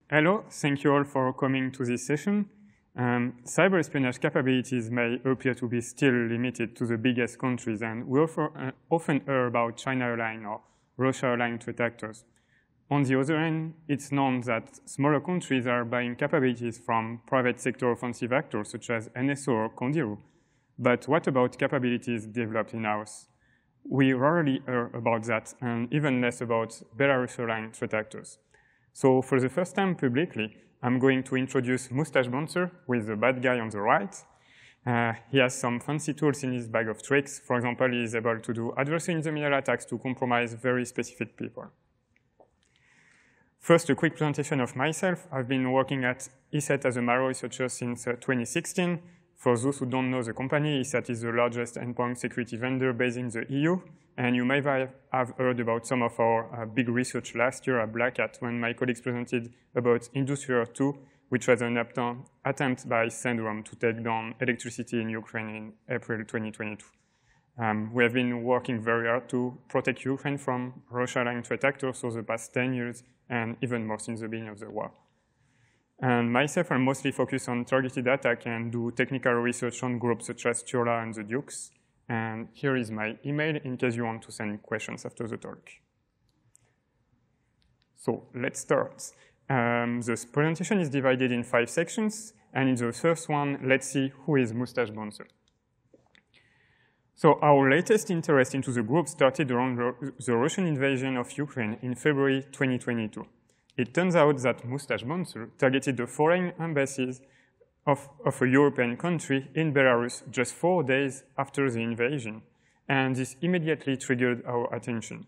Hello, thank you all for coming to this session. Cyber espionage capabilities may appear to be still limited to the biggest countries, and we often hear about China-aligned or Russia-aligned threat actors. On the other hand, it's known that smaller countries are buying capabilities from private sector offensive actors such as NSO or Condiru. But what about capabilities developed in-house? We rarely hear about that, and even less about Belarus-aligned threat actors. So for the first time publicly, I'm going to introduce MoustachedBouncer with the bad guy on the right. He has some fancy tools in his bag of tricks. For example, he is able to do adversary-in-the-middle attacks to compromise very specific people. First, a quick presentation of myself. I've been working at ESET as a malware researcher since 2016. For those who don't know the company, ESET is the largest endpoint security vendor based in the EU. And you may have heard about some of our big research last year at Black Hat when my colleagues presented about Industrial 2, which was an attempt by SORM to take down electricity in Ukraine in April 2022. We have been working very hard to protect Ukraine from Russia-aligned threat actors for the past 10 years, and even more since the beginning of the war. And myself, I'm mostly focused on targeted attack and do technical research on groups such as Tiola and the Dukes. And here is my email in case you want to send questions after the talk. So let's start. This presentation is divided in 5 sections. And in the first one, let's see who is MoustachedBouncer. So our latest interest into the group started around the Russian invasion of Ukraine in February 2022. It turns out that MoustachedBouncer targeted the foreign embassies of a European country in Belarus just 4 days after the invasion, and this immediately triggered our attention.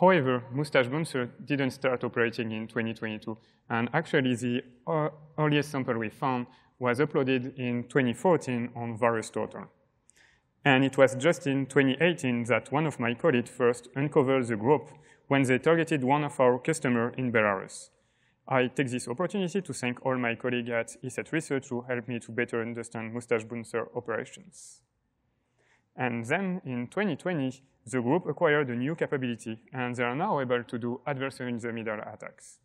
However, MoustachedBouncer didn't start operating in 2022, and actually the earliest sample we found was uploaded in 2014 on VirusTotal. And it was just in 2018 that one of my colleagues first uncovered the group when they targeted one of our customers in Belarus. I take this opportunity to thank all my colleagues at ESET Research who helped me to better understand MoustachedBouncer operations. And then in 2020, the group acquired a new capability, and they are now able to do adversary-in-the-middle attacks.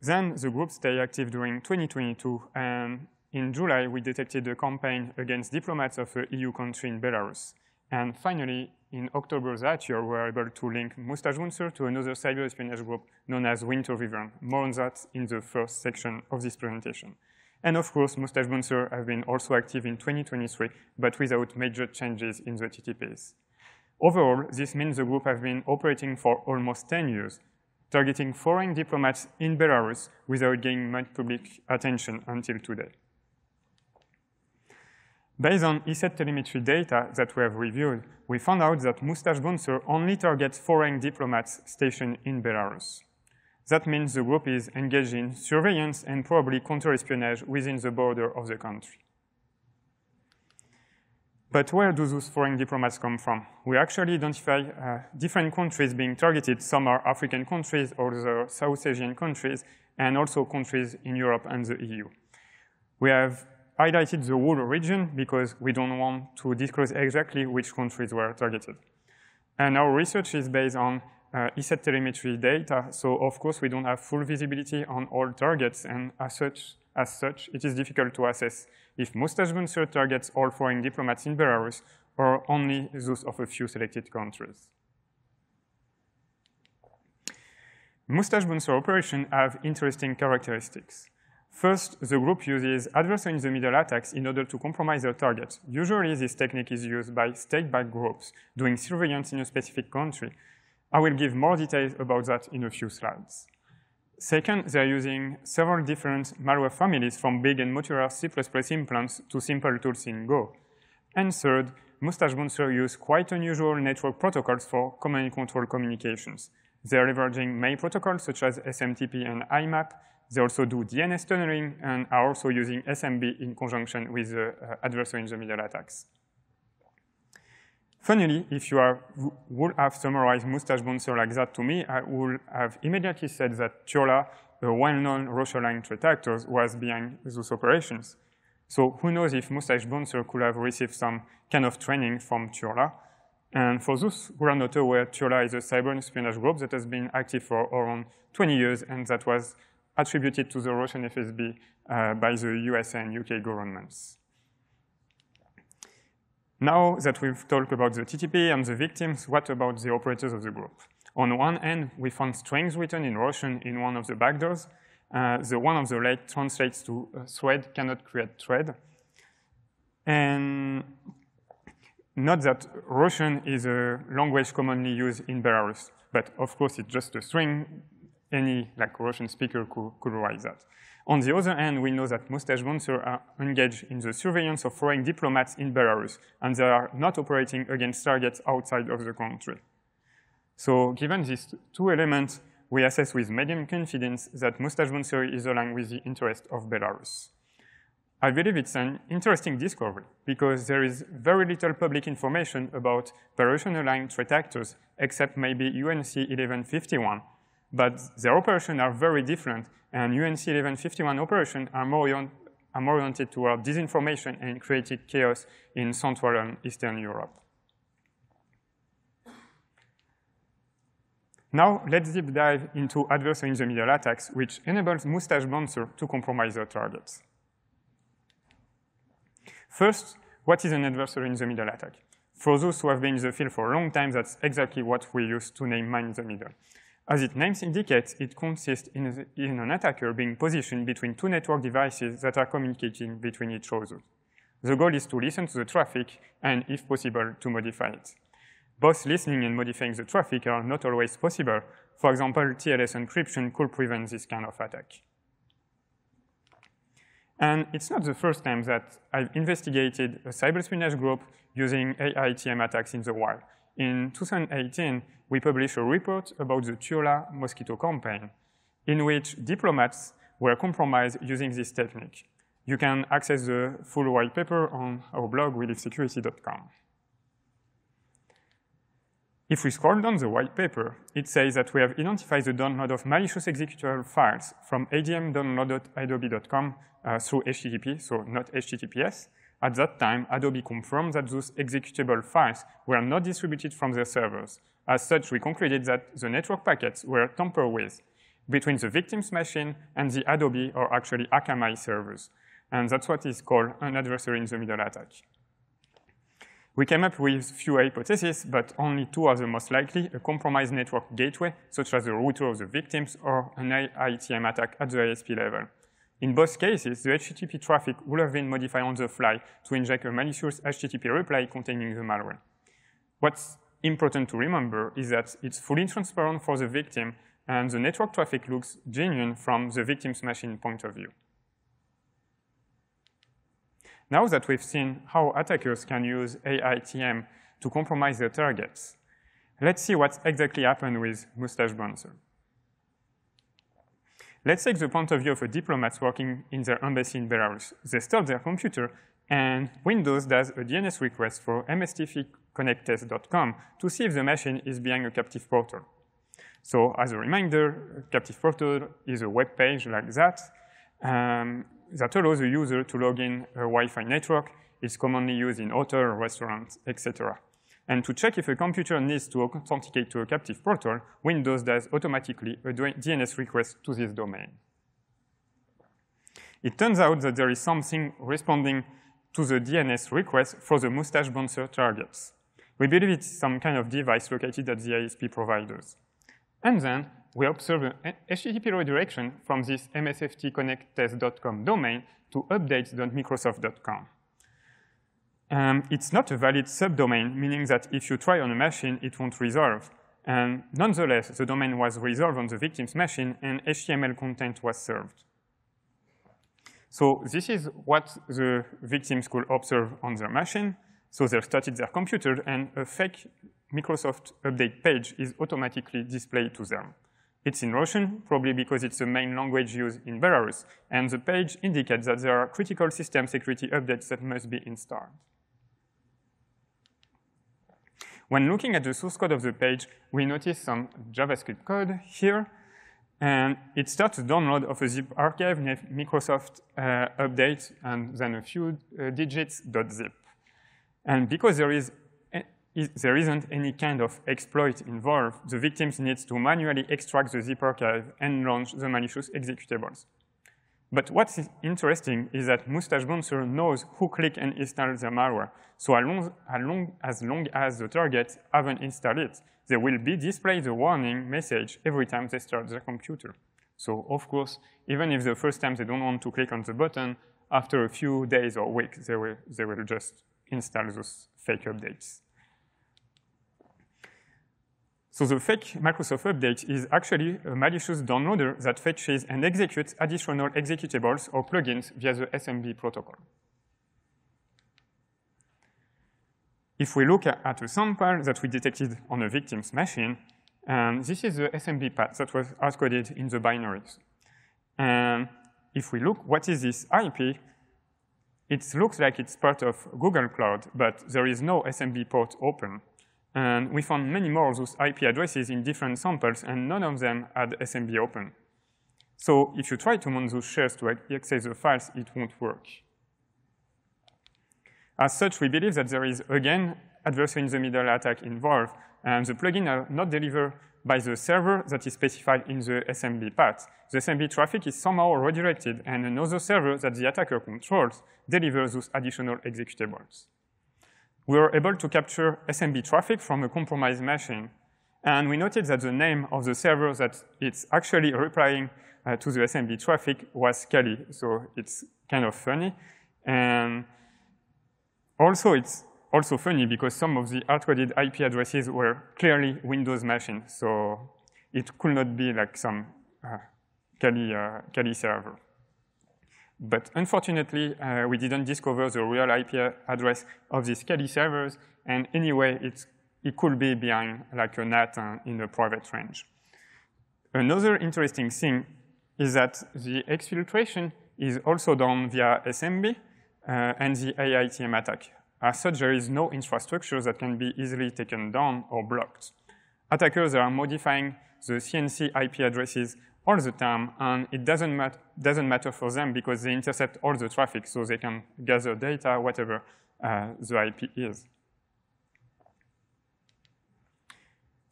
Then the group stayed active during 2022, and in July, we detected a campaign against diplomats of an EU country in Belarus. And finally, in October that year, we were able to link MoustachedBouncer to another cyber espionage group known as Winter Wyvern. More on that in the first section of this presentation. And of course, MoustachedBouncer have been also active in 2023, but without major changes in the TTPs. Overall, this means the group have been operating for almost 10 years, targeting foreign diplomats in Belarus without gaining much public attention until today. Based on ESET telemetry data that we have reviewed, we found out that MoustachedBouncer only targets foreign diplomats stationed in Belarus. That means the group is engaged in surveillance and probably counter-espionage within the border of the country. But where do those foreign diplomats come from? We actually identify different countries being targeted. Some are African countries, other South Asian countries, and also countries in Europe and the EU. We have highlighted the whole region because we don't want to disclose exactly which countries were targeted. And our research is based on ESET telemetry data, so of course we don't have full visibility on all targets, and as such, it is difficult to assess if MoustachedBouncer targets all foreign diplomats in Belarus or only those of a few selected countries. MoustachedBouncer operations have interesting characteristics. First, the group uses adversary-in-the-middle attacks in order to compromise their targets. Usually, this technique is used by state-backed groups doing surveillance in a specific country. I will give more details about that in a few slides. Second, they're using several different malware families from big and modular C++ implants to simple tools in Go. And third, MoustachedBouncer use quite unusual network protocols for command and control communications. They're leveraging main protocols such as SMTP and IMAP. They also do DNS tunneling and are also using SMB in conjunction with adversary-in-the-middle attacks. Funnily, if you would have summarized MoustachedBouncer like that to me, I would have immediately said that Tiola, a well-known Russia-aligned threat actor, was behind those operations. So who knows if MoustachedBouncer could have received some kind of training from Tiola. And for those who are not aware, Tiola is a cyber espionage group that has been active for around 20 years, and that was attributed to the Russian FSB by the US and UK governments. Now that we've talked about the TTP and the victims, what about the operators of the group? On one end, we found strings written in Russian in one of the backdoors. The one on the left translates to thread cannot create thread. And note that Russian is a language commonly used in Belarus, but of course it's just a string. Any Russian speaker could write that. On the other hand, we know that MoustachedBouncer are engaged in the surveillance of foreign diplomats in Belarus, and they are not operating against targets outside of the country. So given these two elements, we assess with medium confidence that MoustachedBouncer is aligned with the interest of Belarus. I believe it's an interesting discovery because there is very little public information about Belarusian-aligned threat actors, except maybe UNC 1151, but their operations are very different, and UNC 1151 operations are more oriented toward disinformation and created chaos in Central and Eastern Europe. Now, let's deep dive into adversary in the middle attacks, which enables MoustachedBouncer to compromise their targets. First, what is an adversary in the middle attack? For those who have been in the field for a long time, that's exactly what we use to name mine in the middle. As its name indicates, it consists in an attacker being positioned between two network devices that are communicating between each other. The goal is to listen to the traffic and, if possible, to modify it. Both listening and modifying the traffic are not always possible. For example, TLS encryption could prevent this kind of attack. And it's not the first time that I've investigated a cyber espionage group using AitM attacks in the wild. In 2018, we published a report about the Tiola mosquito campaign, in which diplomats were compromised using this technique. You can access the full white paper on our blog, reliefsecurity.com. If we scroll down the white paper, it says that we have identified the download of malicious executable files from adm-download.adobe.com through HTTP, so not HTTPS. At that time, Adobe confirmed that those executable files were not distributed from their servers. As such, we concluded that the network packets were tampered with between the victim's machine and the Adobe or actually Akamai servers. And that's what is called an adversary in the middle attack. We came up with few hypotheses, but only two are the most likely: a compromised network gateway, such as the router of the victims, or an AitM attack at the ISP level. In both cases, the HTTP traffic would have been modified on the fly to inject a malicious HTTP reply containing the malware. What's important to remember is that it's fully transparent for the victim, and the network traffic looks genuine from the victim's machine point of view. Now that we've seen how attackers can use AitM to compromise their targets, let's see what exactly happened with MoustachedBouncer. Let's take the point of view of a diplomat working in their embassy in Belarus. They start their computer, and Windows does a DNS request for mstfconnecttest.com to see if the machine is behind a captive portal. So as a reminder, a captive portal is a web page like that that allows the user to log in a Wi-Fi network. It's commonly used in hotel, restaurants, etc. And to check if a computer needs to authenticate to a captive portal, Windows does automatically a DNS request to this domain. It turns out that there is something responding to the DNS request for the MoustachedBouncer targets. We believe it's some kind of device located at the ISP providers. And then we observe an HTTP redirection from this msftconnecttest.com domain to updates.microsoft.com. It's not a valid subdomain, meaning that if you try on a machine, it won't resolve. And nonetheless, the domain was resolved on the victim's machine, and HTML content was served. So this is what the victims could observe on their machine. So they started their computer, and a fake Microsoft update page is automatically displayed to them. It's in Russian, probably because it's the main language used in Belarus, and the page indicates that there are critical system security updates that must be installed. When looking at the source code of the page, we notice some JavaScript code here, and it starts a download of a zip archive named Microsoft update, and then a few digits .zip. And because there is there isn't any kind of exploit involved, the victims need to manually extract the zip archive and launch the malicious executables. But what's interesting is that MoustachedBouncer knows who click and install the malware. So as long as the targets haven't installed it, they will be displayed the warning message every time they start their computer. So of course, even if the first time they don't want to click on the button, after a few days or weeks, they will just install those fake updates. So the fake Microsoft update is actually a malicious downloader that fetches and executes additional executables or plugins via the SMB protocol. If we look at a sample that we detected on a victim's machine, this is the SMB path that was hard-coded in the binaries. And if we look, what is this IP? It looks like it's part of Google Cloud, but there is no SMB port open. And we found many more of those IP addresses in different samples, and none of them had SMB open. So if you try to mount those shares to access the files, it won't work. As such, we believe that there is, again, adversary-in-the-middle attack involved, and the plugin are not delivered by the server that is specified in the SMB path. The SMB traffic is somehow redirected, and another server that the attacker controls delivers those additional executables. We were able to capture SMB traffic from a compromised machine, and we noted that the name of the server that it's actually replying to the SMB traffic was Scali, so it's kind of funny. And also, it's also funny because some of the hard-coded IP addresses were clearly Windows machines, so it could not be like some Kali server. But unfortunately, we didn't discover the real IP address of these Kali servers, and anyway, it could be behind like a NAT in a private range. Another interesting thing is that the exfiltration is also done via SMB and the AITM attack. As such, there is no infrastructure that can be easily taken down or blocked. Attackers are modifying the CNC IP addresses all the time, and it doesn't matter for them because they intercept all the traffic, so they can gather data, whatever the IP is.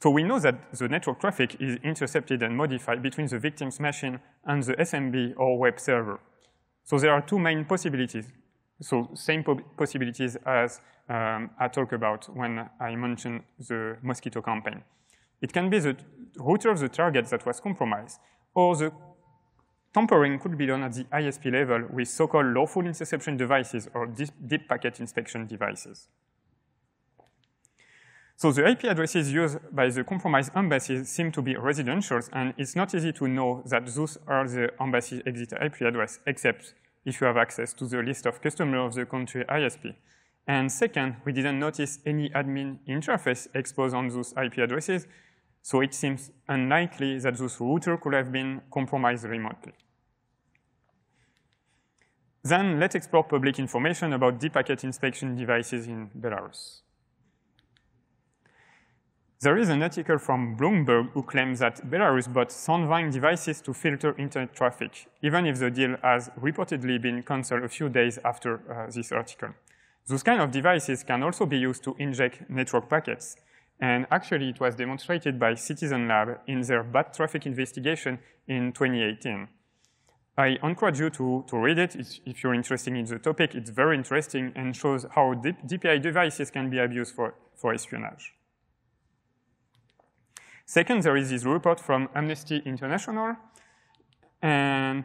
So we know that the network traffic is intercepted and modified between the victim's machine and the SMB or web server. So there are two main possibilities. So same possibilities as I talked about when I mentioned the Mosquito campaign. It can be the router of the target that was compromised, or the tampering could be done at the ISP level with so-called lawful interception devices or deep packet inspection devices. So the IP addresses used by the compromised embassies seem to be residential, and it's not easy to know that those are the embassy exit IP address, except if you have access to the list of customers of the country ISP. And second, we didn't notice any admin interface exposed on those IP addresses, so it seems unlikely that those routers could have been compromised remotely. Then let's explore public information about deep packet inspection devices in Belarus. There is an article from Bloomberg who claims that Belarus bought Soundvine devices to filter internet traffic, even if the deal has reportedly been canceled a few days after this article. Those kind of devices can also be used to inject network packets. And actually, it was demonstrated by Citizen Lab in their bad traffic investigation in 2018. I encourage you to read it if you're interested in the topic. It's very interesting and shows how DPI devices can be abused for espionage. Second, there is this report from Amnesty International, and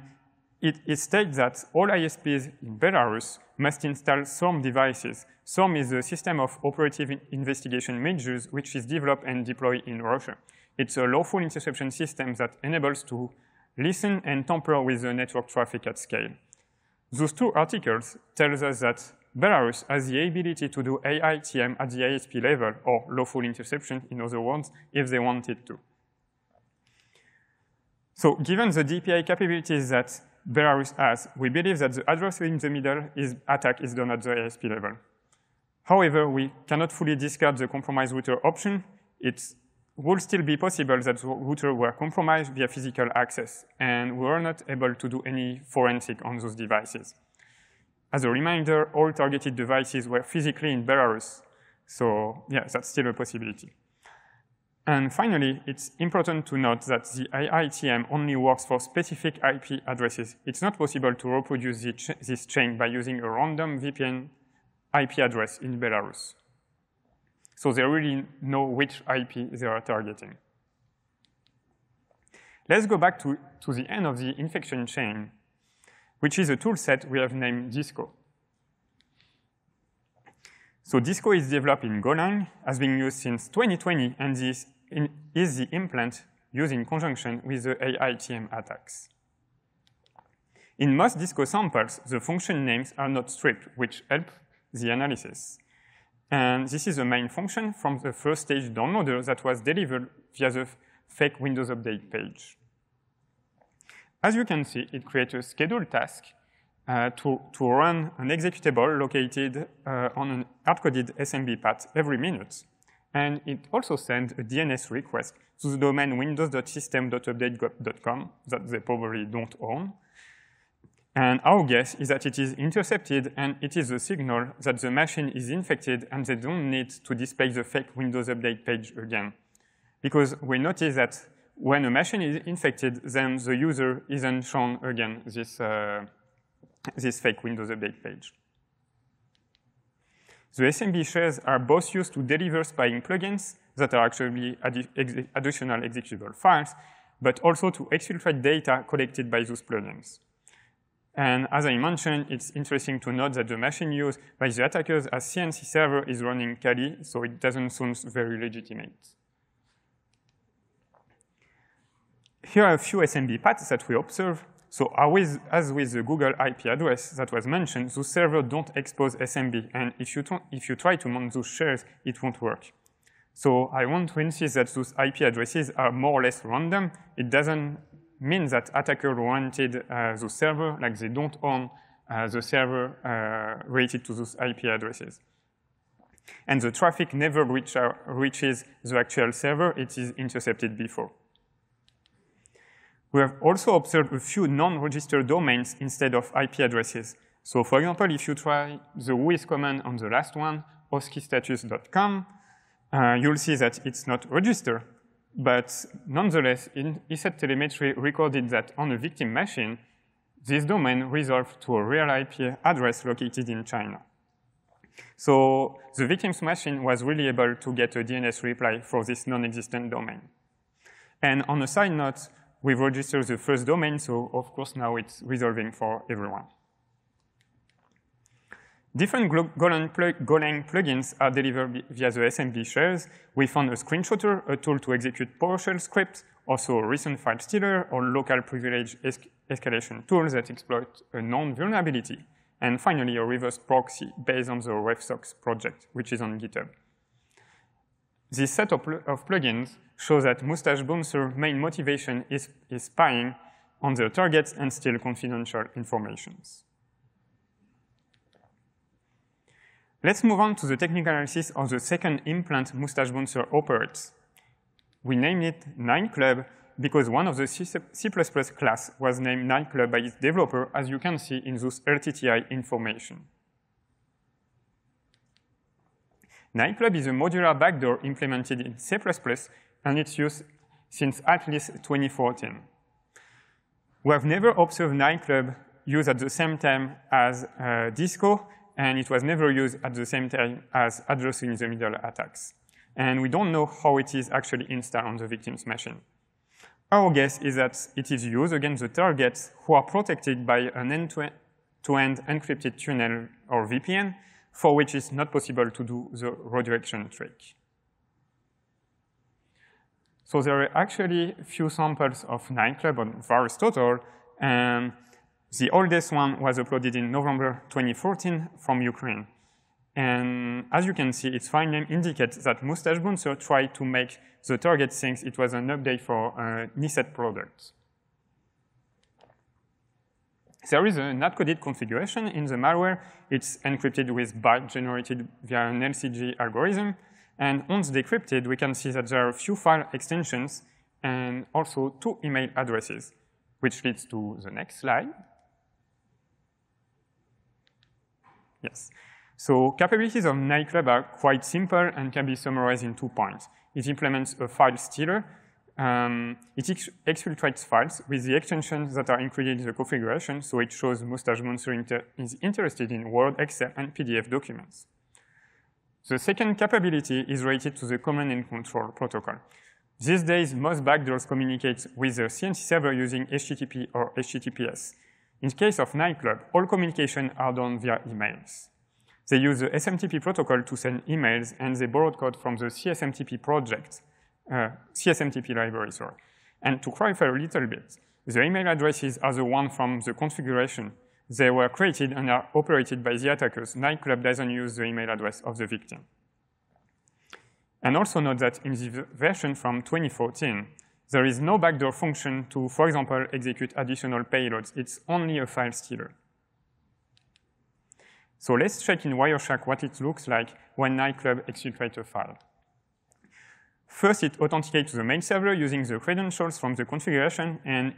it states that all ISPs in Belarus must install SORM devices. SORM is a system of operative investigation measures which is developed and deployed in Russia. It's a lawful interception system that enables to listen and tamper with the network traffic at scale. Those two articles tell us that Belarus has the ability to do AITM at the ISP level, or lawful interception, in other words, if they wanted to. So given the DPI capabilities that Belarus has, we believe that the adversary-in-the-middle attack is done at the ISP level. However, we cannot fully discard the compromised router option. It would still be possible that the router were compromised via physical access, and we were not able to do any forensic on those devices. As a reminder, all targeted devices were physically in Belarus, So yeah, that's still a possibility. And finally, it's important to note that the AitM only works for specific IP addresses. It's not possible to reproduce this chain by using a random VPN IP address in Belarus. So they really know which IP they are targeting. Let's go back to the end of the infection chain, which is a toolset we have named Disco. So Disco is developed in Golang, has been used since 2020, and this is the implant used in conjunction with the AitM attacks. In most Disco samples, the function names are not stripped, which help the analysis. And this is the main function from the first stage downloader that was delivered via the fake Windows Update page. As you can see, it creates a scheduled task to run an executable located on an hard-coded SMB path every minute. And it also sends a DNS request to the domain windows.system.update.com that they probably don't own. And our guess is that it is intercepted, and it is a signal that the machine is infected and they don't need to display the fake Windows Update page again. Because we notice that when a machine is infected, then the user isn't shown again this fake Windows Update page. The SMB shares are both used to deliver spying plugins that are actually additional executable files, but also to exfiltrate data collected by those plugins. And as I mentioned, it's interesting to note that the machine used by the attackers as CNC server is running Kali, so it doesn't sound very legitimate. Here are a few SMB paths that we observe. So as with the Google IP address that was mentioned, those servers don't expose SMB, and if you try to mount those shares, it won't work. So I want to insist that those IP addresses are more or less random. It doesn't mean that attackers wanted those servers, like they don't own the server related to those IP addresses. And the traffic never reaches the actual server. It is intercepted before. We have also observed a few non-registered domains instead of IP addresses. So for example, if you try the whois command on the last one, oskistatus.com, you'll see that it's not registered. But nonetheless, ESET telemetry recorded that on a victim machine, this domain resolved to a real IP address located in China. So the victim's machine was really able to get a DNS reply for this non-existent domain. And on a side note, we've registered the first domain, so of course now it's resolving for everyone. Different Golang plugins are delivered via the SMB shares. We found a screenshotter, a tool to execute PowerShell scripts, also a recent file stealer, or local privilege escalation tools that exploit a known vulnerability, and finally a reverse proxy based on the RefSox project, which is on GitHub. This set of plugins shows that MoustachedBouncer's main motivation is spying on their targets and steal confidential information. Let's move on to the technical analysis of the second implant MoustachedBouncer operates. We named it NineClub because one of the C++ class was named NineClub by its developer, as you can see in those LTTI information. NineClub is a modular backdoor implemented in C++, and it's used since at least 2014. We have never observed NineClub used at the same time as Disco, and it was never used at the same time as address in the middle attacks. And we don't know how it is actually installed on the victim's machine. Our guess is that it is used against the targets who are protected by an end-to-end encrypted tunnel or VPN, for which it's not possible to do the redirection trick. So there are actually a few samples of NineClub on VirusTotal, and the oldest one was uploaded in November 2014 from Ukraine. And as you can see, its file name indicates that MoustachedBouncer tried to make the target think it was an update for a NISET product. There is a not-coded configuration in the malware. It's encrypted with bytes generated via an LCG algorithm. And once decrypted, we can see that there are a few file extensions and also 2 email addresses, which leads to the next slide. Yes. So capabilities of NineClub are quite simple and can be summarized in 2 points. It implements a file stealer. It exfiltrates files with the extensions that are included in the configuration, so it shows MoustachedBouncer is interested in Word, Excel, and PDF documents. The second capability is related to the command and control protocol. These days, most backdoors communicate with the CNC server using HTTP or HTTPS. In the case of NineClub, all communications are done via emails. They use the SMTP protocol to send emails, and they borrowed code from the CSMTP project, CSMTP library, sorry. And to clarify a little bit, the email addresses are the one from the configuration. They were created and are operated by the attackers. NineClub doesn't use the email address of the victim. And also note that in the version from 2014, there is no backdoor function to, for example, execute additional payloads. It's only a file stealer. So let's check in Wireshark what it looks like when NineClub exfiltrates a file. First, it authenticates to the mail server using the credentials from the configuration, and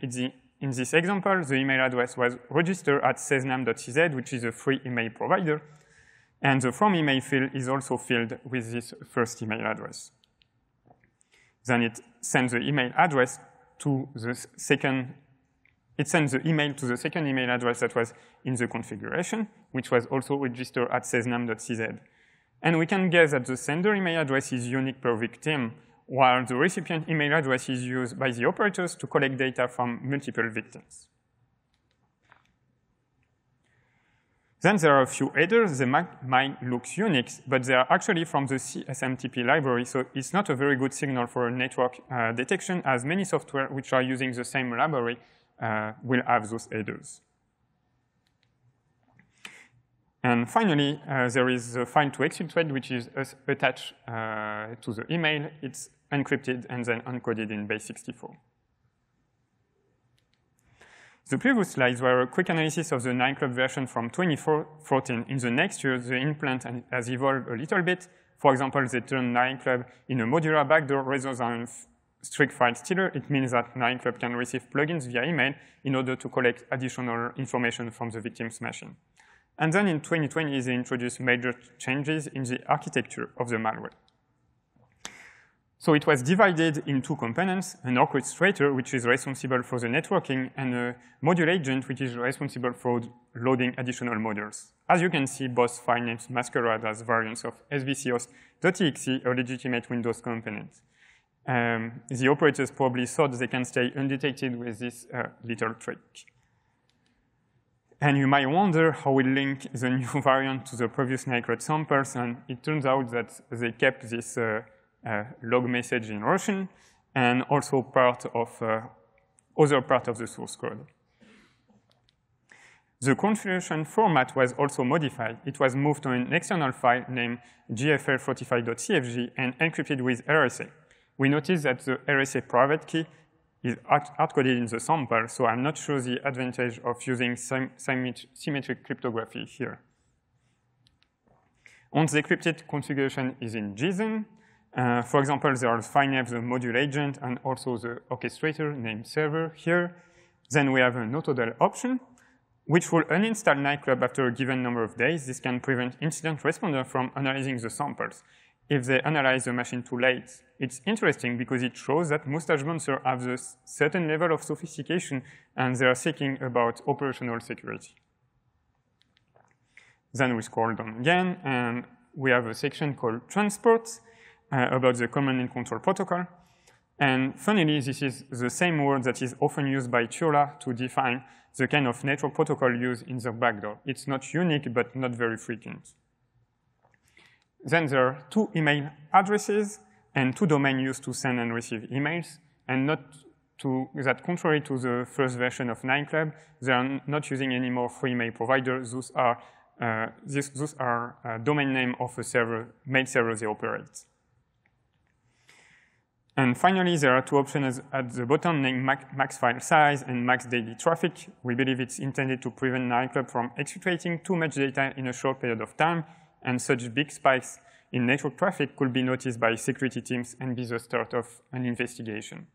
in this example, the email address was registered at sesnam.cz, which is a free email provider, and the from email field is also filled with this first email address. Then it sends the email address to the second. It sends the email to the second email address that was in the configuration, which was also registered at sesnam.cz. And we can guess that the sender email address is unique per victim, while the recipient email address is used by the operators to collect data from multiple victims. Then there are a few headers. They might look unique, but they are actually from the CSMTP library, so it's not a very good signal for network detection, as many software which are using the same library will have those headers. And finally, there is the file to exfiltrate, which is attached to the email. It's encrypted and then encoded in base64. The previous slides were a quick analysis of the NineClub version from 2014. In the next year, the implant has evolved a little bit. For example, they turned NineClub in a modular backdoor rather than strict file stealer. It means that NineClub can receive plugins via email in order to collect additional information from the victim's machine. And then in 2020, they introduced major changes in the architecture of the malware. So it was divided in 2 components, an orchestrator, which is responsible for the networking, and a module agent, which is responsible for loading additional modules. As you can see, both file names masquerade as variants of svchost.exe, a legitimate Windows component. The operators probably thought they can stay undetected with this little trick. And you might wonder how we link the new variant to the previous NineClub samples, and it turns out that they kept this log message in Russian and also part of other part of the source code. The configuration format was also modified. It was moved to an external file named gfl45.cfg and encrypted with RSA. We noticed that the RSA private key is hard-coded in the sample, so I'm not sure the advantage of using symmetric cryptography here. Once the encrypted configuration is in JSON, for example, there are file names, the module agent, and also the orchestrator named server here. Then we have an autodel option, which will uninstall NineClub after a given number of days. This can prevent incident responder from analyzing the samples if they analyze the machine too late. It's interesting because it shows that MoustachedBouncer have a certain level of sophistication and they are thinking about operational security. Then we scroll down again, and we have a section called transport about the command and control protocol. And funnily, this is the same word that is often used by Tiola to define the kind of network protocol used in the backdoor. It's not unique, but not very frequent. Then there are 2 email addresses and 2 domains used to send and receive emails, and that contrary to the first version of NineClub, they are not using any more free email providers. Those are domain name of a server, mail server they operate. And finally, there are 2 options at the bottom named max file size and max daily traffic. We believe it's intended to prevent NineClub from exfiltrating too much data in a short period of time, and such big spikes in network traffic could be noticed by security teams and be the start of an investigation.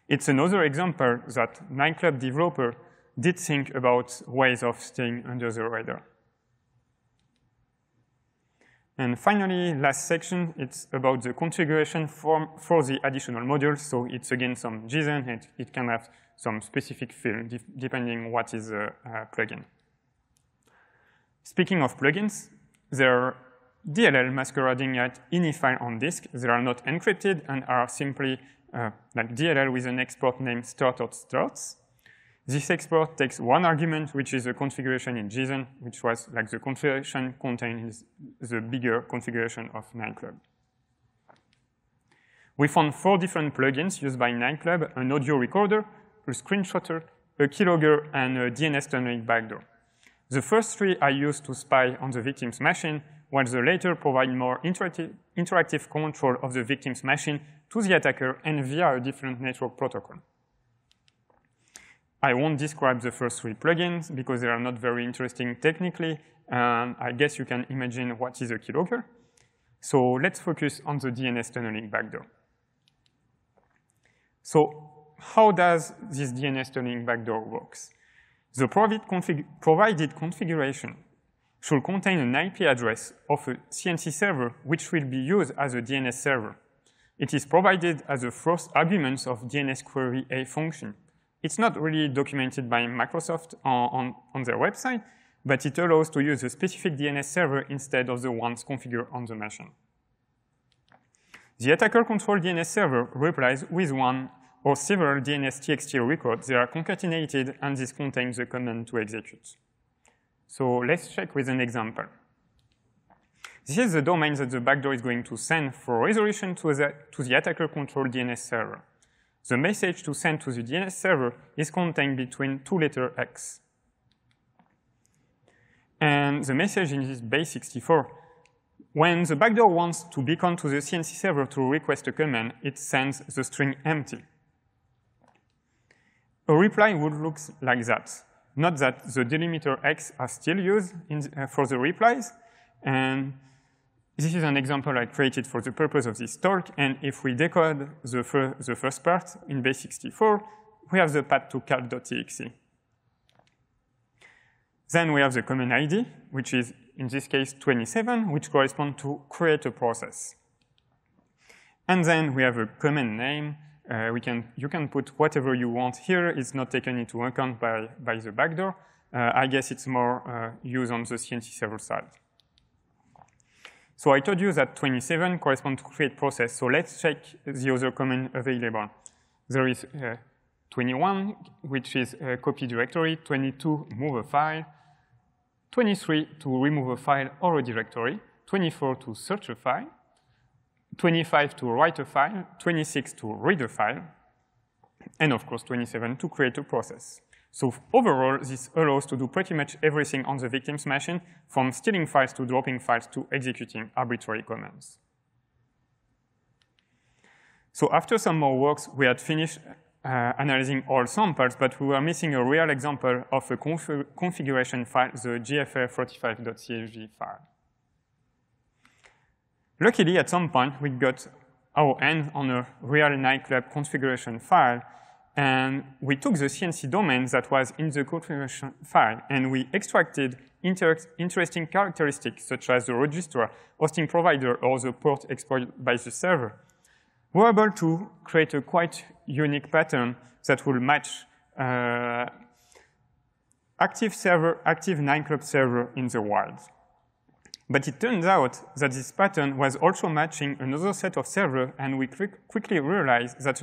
It's another example that NineClub developer did think about ways of staying under the radar. And finally, last section, it's about the configuration for the additional modules. So it's again some JSON, and it can have some specific field depending what is the plugin. Speaking of plugins, there are DLL masquerading at ini file on disk. They are not encrypted and are simply like DLL with an export name start.starts. This export takes one argument, which is a configuration in JSON, which was like the configuration contained in the bigger configuration of NineClub. We found 4 different plugins used by NineClub: an audio recorder, a screenshotter, a keylogger, and a DNS tunneling backdoor. The first 3 are used to spy on the victim's machine, while the latter provide more interactive control of the victim's machine to the attacker and via a different network protocol. I won't describe the first 3 plugins because they are not very interesting technically, and I guess you can imagine what is a keylogger. So let's focus on the DNS tunneling backdoor. So how does this DNS tunneling backdoor works? The provided configuration should contain an IP address of a CNC server which will be used as a DNS server. It is provided as the first argument of DNS query A function. It's not really documented by Microsoft on their website, but it allows to use a specific DNS server instead of the ones configured on the machine. The attacker-controlled DNS server replies with one or several DNS.txt records. They are concatenated, and this contains the command to execute. So let's check with an example. This is the domain that the backdoor is going to send for resolution to the attacker-controlled DNS server. The message to send to the DNS server is contained between 2 letters X. And the message in this base 64, when the backdoor wants to beacon to the CNC server to request a command, it sends the string empty. A reply would look like that. Not that the delimiter X are still used for the replies. And this is an example I created for the purpose of this talk. And if we decode the first part in base 64, we have the path to cal.txt. Then we have the command ID, which is, in this case, 27, which corresponds to create a process. And then we have a command name. You can put whatever you want here. It's not taken into account by the backdoor. I guess it's more used on the CNC server side. So I told you that 27 corresponds to create process. So let's check the other command available. There is 21, which is a copy directory, 22, move a file, 23 to remove a file or a directory, 24 to search a file, 25 to write a file, 26 to read a file, and of course 27 to create a process. So overall, this allows to do pretty much everything on the victim's machine, from stealing files to dropping files to executing arbitrary commands. So after some more works, we had finished analyzing all samples, but we were missing a real example of a configuration file, the gfr45.csv file. Luckily, at some point, we got our hands on a real NineClub configuration file, and we took the CNC domain that was in the configuration file, and we extracted interesting characteristics, such as the registrar, hosting provider, or the port exploited by the server. We were able to create a quite unique pattern that will match active NineClub server in the wild. But it turns out that this pattern was also matching another set of servers, and we quickly realized that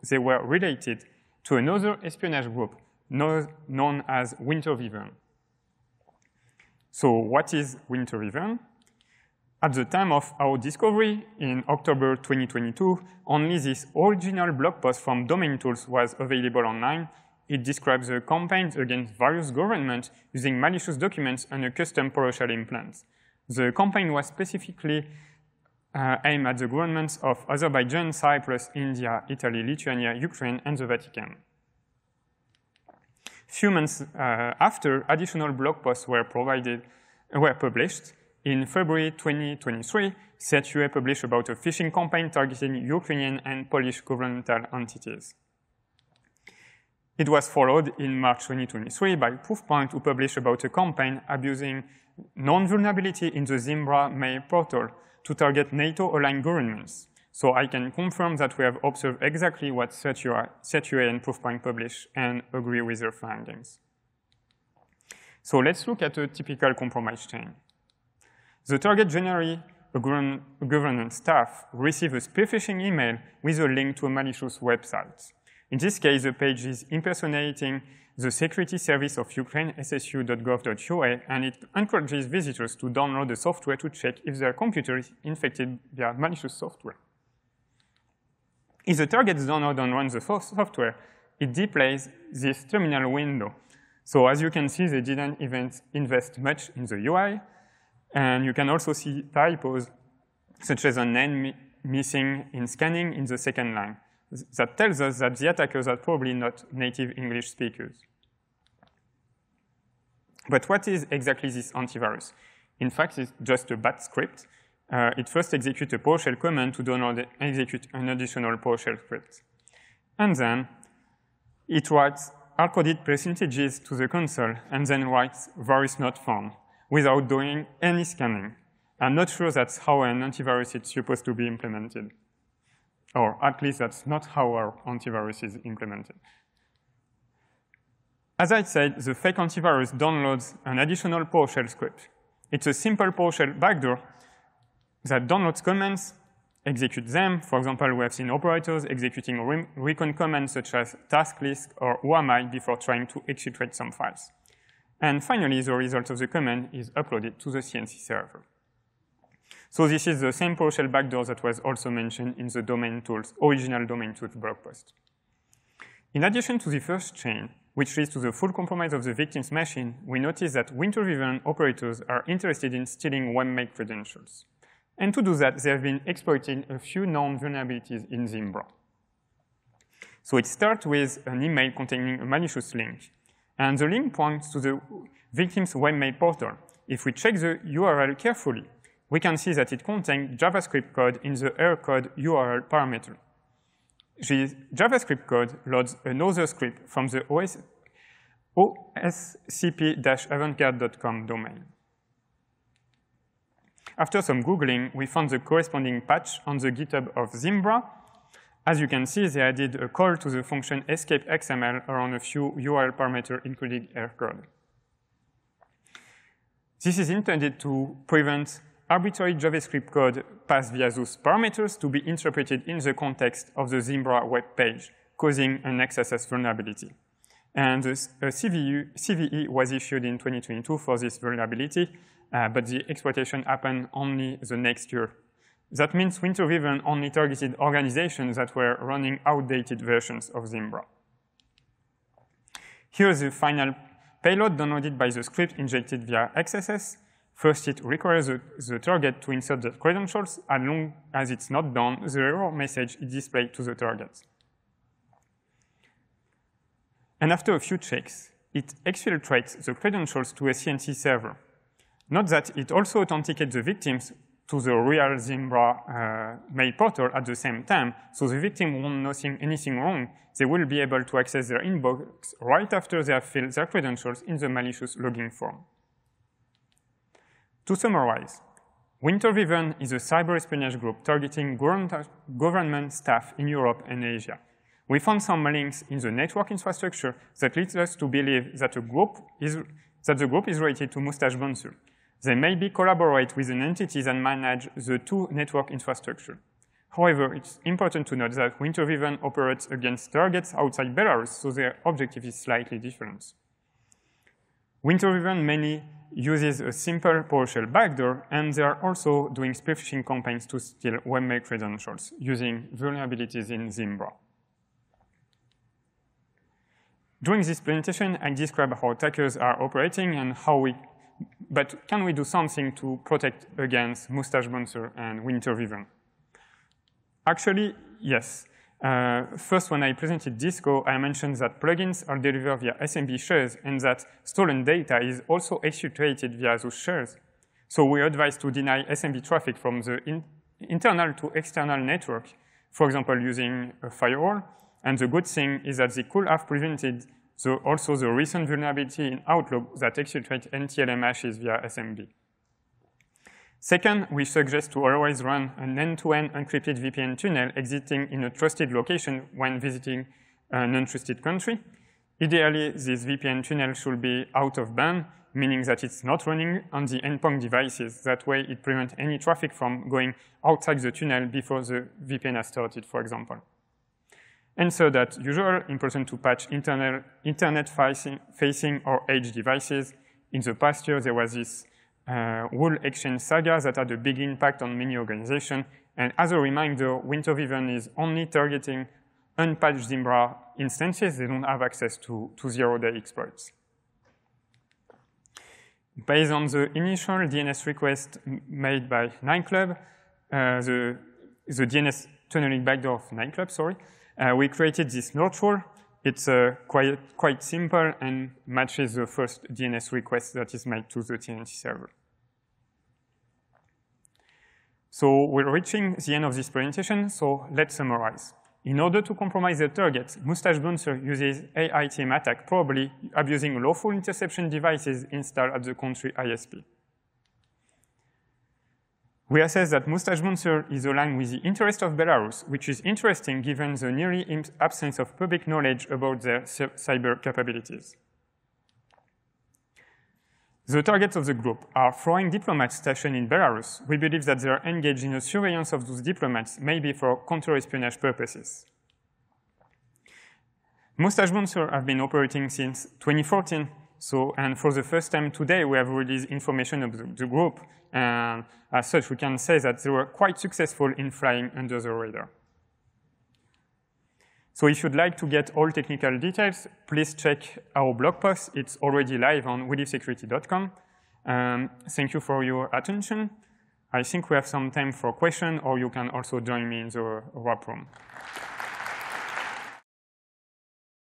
they were related to another espionage group known as Winter Wyvern. So what is Winter Wyvern? At the time of our discovery in October 2022, only this original blog post from Domain Tools was available online. It describes the campaigns against various governments using malicious documents and a custom PowerShell implant. The campaign was specifically aimed at the governments of Azerbaijan, Cyprus, India, Italy, Lithuania, Ukraine, and the Vatican. Few months after, additional blog posts were published. In February 2023, CHUA published about a phishing campaign targeting Ukrainian and Polish governmental entities. It was followed in March 2023 by Proofpoint, who published about a campaign abusing known vulnerability in the Zimbra mail portal to target NATO-aligned governments. So I can confirm that we have observed exactly what CertUA and Proofpoint publish and agree with their findings. So let's look at a typical compromise chain. The target generally a government staff receive a spearphishing email with a link to a malicious website. In this case, the page is impersonating the security service of Ukraine, ssu.gov.ua, and it encourages visitors to download the software to check if their computer is infected via malicious software. If the target downloads and runs the software, it displays this terminal window. So as you can see, they didn't even invest much in the UI, and you can also see typos, such as an N missing in scanning in the second line. That tells us that the attackers are probably not native English speakers. But what is exactly this antivirus? In fact, it's just a bat script. It first executes a PowerShell command to download and execute an additional PowerShell script. And then it writes hard-coded percentages to the console and then writes virus not found without doing any scanning. I'm not sure that's how an antivirus is supposed to be implemented. Or at least that's not how our antivirus is implemented. As I said, the fake antivirus downloads an additional PowerShell script. It's a simple PowerShell backdoor that downloads commands, executes them. For example, we have seen operators executing recon commands such as task list or whoami before trying to exfiltrate some files. And finally, the result of the command is uploaded to the CNC server. So this is the same PowerShell backdoor that was also mentioned in the domain tools, original domain tools blog post. In addition to the first chain, which leads to the full compromise of the victim's machine, we notice that winter-driven operators are interested in stealing webmail credentials. And to do that, they have been exploiting a few known vulnerabilities in Zimbra. So it starts with an email containing a malicious link. And the link points to the victim's webmail portal. If we check the URL carefully, we can see that it contains JavaScript code in the error code URL parameter. The JavaScript code loads another script from the oscp-avantgarde.com domain. After some Googling, we found the corresponding patch on the GitHub of Zimbra. As you can see, they added a call to the function escape.xml around a few URL parameters, including error code. This is intended to prevent arbitrary JavaScript code passed via those parameters to be interpreted in the context of the Zimbra web page, causing an XSS vulnerability. And a CVE was issued in 2022 for this vulnerability, but the exploitation happened only the next year. That means winter-driven only targeted organizations that were running outdated versions of Zimbra. Here is the final payload downloaded by the script injected via XSS. First, it requires the target to insert the credentials. As long as it's not done, the error message is displayed to the target. And after a few checks, it exfiltrates the credentials to a CNC server. Note that it also authenticates the victims to the real Zimbra mail portal at the same time, so the victim won't know anything wrong. They will be able to access their inbox right after they have filled their credentials in the malicious login form. To summarize, Winter-driven is a cyber espionage group targeting government staff in Europe and Asia. We found some links in the network infrastructure that leads us to believe that the group is related to MoustachedBouncer. They maybe collaborate with an entity that manage the two network infrastructure. However, it's important to note that Winter-driven operates against targets outside Belarus, so their objective is slightly different. Winter-driven mainly uses a simple PowerShell backdoor, and they are also doing spearphishing campaigns to steal webmail credentials using vulnerabilities in Zimbra. During this presentation, I described how attackers are operating and but can we do something to protect against MoustachedBouncer and Winter-driven? Actually, yes. First, when I presented Disco, I mentioned that plugins are delivered via SMB shares and that stolen data is also exfiltrated via those shares. So we advise to deny SMB traffic from the internal to external network, for example, using a firewall. And the good thing is that they could have prevented also the recent vulnerability in Outlook that exfiltrates NTLM hashes via SMB. Second, we suggest to always run an end-to-end encrypted VPN tunnel exiting in a trusted location when visiting an untrusted country. Ideally, this VPN tunnel should be out of band, meaning that it's not running on the endpoint devices. That way, it prevents any traffic from going outside the tunnel before the VPN has started, for example. And so that usual, important to patch internet-facing or edge devices. In the past year, there was this rule exchange saga that had a big impact on many organizations. And as a reminder, Winter Vision is only targeting unpatched Zimbra instances. They don't have access to zero-day exploits. Based on the initial DNS request made by NineClub, the DNS tunneling backdoor of NineClub, sorry, we created this node rule. It's quite simple and matches the first DNS request that is made to the TNT server. So we're reaching the end of this presentation, so let's summarize. In order to compromise the target, MoustachedBouncer uses AitM attack, probably abusing lawful interception devices installed at the country ISP. We assess that MoustachedBouncer is aligned with the interest of Belarus, which is interesting given the nearly absence of public knowledge about their cyber capabilities. The targets of the group are foreign diplomats stationed in Belarus. We believe that they are engaged in the surveillance of those diplomats, maybe for counter-espionage purposes. MoustachedBouncer have been operating since 2014, and for the first time today, we have released information of the group, and as such, we can say that they were quite successful in flying under the radar. So if you'd like to get all technical details, please check our blog post. It's already live on welivesecurity.com. Thank you for your attention. I think we have some time for questions, or you can also join me in the wrap room.